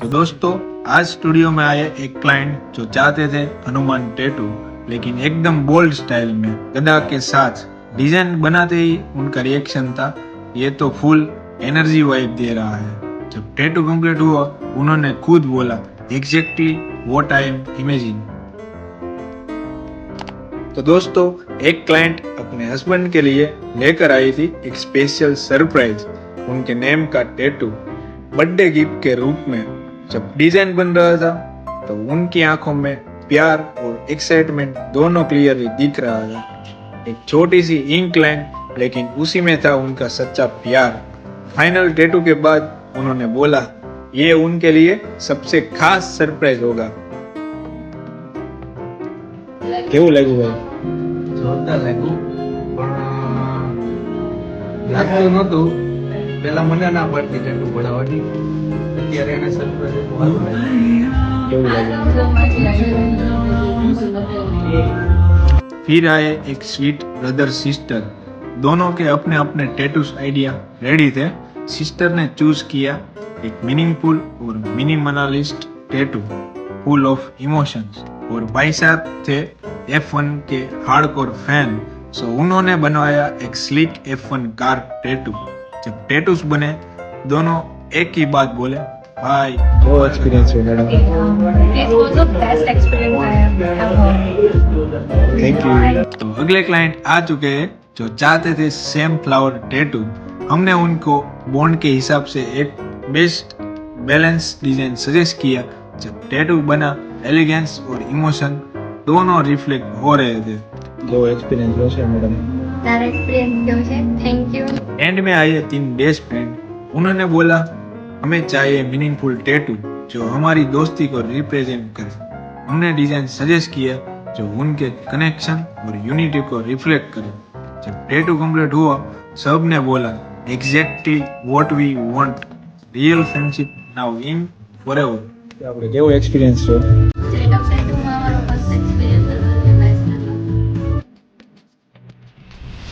तो दोस्तों, आज स्टूडियो में आए एक क्लाइंट जो चाहते थे हनुमान टैटू, लेकिन एकदम बोल्ड स्टाइल में गदा के साथ। डिजाइन बनाते ही उनका रिएक्शन था, ये तो फुल एनर्जी वाइब दे रहा है। जब टैटू कंप्लीट हुआ, उन्होंने खुद बोला, exactly what I am imagine. तो दोस्तों, एक क्लाइंट अपने हस्बैंड के लिए लेकर आई थी एक स्पेशल सरप्राइज, उनके नेम का टैटू बर्थडे गिफ्ट के रूप में। जब डिजाइन बन रहा था तो उनकी आंखों में प्यार और एक्साइटमेंट दोनों क्लियरली दिख रहा था। एक छोटी सी इंक लाइन, लेकिन उसी में था उनका सच्चा प्यार। फाइनल टैटू के बाद उन्होंने बोला, ये उनके लिए सबसे खास सरप्राइज होगा। કેવું લાગ્યું ભાઈ? જોરદાર લાગ્યું, પણ લાગતું નહોતું. પેલા મને ના પડતી ટેટુ પડાવવાની, અત્યારે એને સરપ્રાઈઝ સારું લાગ્યું. કેવું લાગ્યું? फिर आए एक स्वीट ब्रदर सिस्टर, दोनों के अपने अपने टैटूस आइडिया रेडी थे। सिस्टर ने चूज किया एक मीनिंगफुल और minimalist tattoo full of emotions, और भाई साहब थे F1 के हार्डकोर फैन, सो उन्होंने बनवाया एक स्लिक F1 कार टैटू। जब टैटूस बने, दोनों एक ही बात बोले, भाई वो एक्सपीरियंस है madam. It was the best experience I have ever. Thank you. तो अगले क्लाइंट आ चुके हैं जो चाहते थे सेम फ्लावर टैटू। हमने उनको बॉन्ड के हिसाब से एक बेस्ट बैलेंस डिजाइन सजेस्ट किया। जब टैटू बना, एलिगेंस और इमोशन दोनों रिफ्लेक्ट हो रहे थे। जो एक्सपीरियंस हो से मैडम। तारा एक्सपीरियंस क्यों है? Thank you. एंड में आए 3 बेस्ट फ्रेंड, उन्होंने बोला, हमें चाहिए मीनिंगफुल टैटू जो हमारी दोस्ती को रिप्रेजेंट करे। हमने डिजाइन सजेस्ट किया जो उनके कनेक्शन और यूनिटी को रिफ्लेक्ट करे। जब टैटू कंप्लीट हुआ, सब ने बोला, exactly what we want, real friendship now in forever. આપણે કેવો એક્સપિરિયન્સ છે? સેટઅપ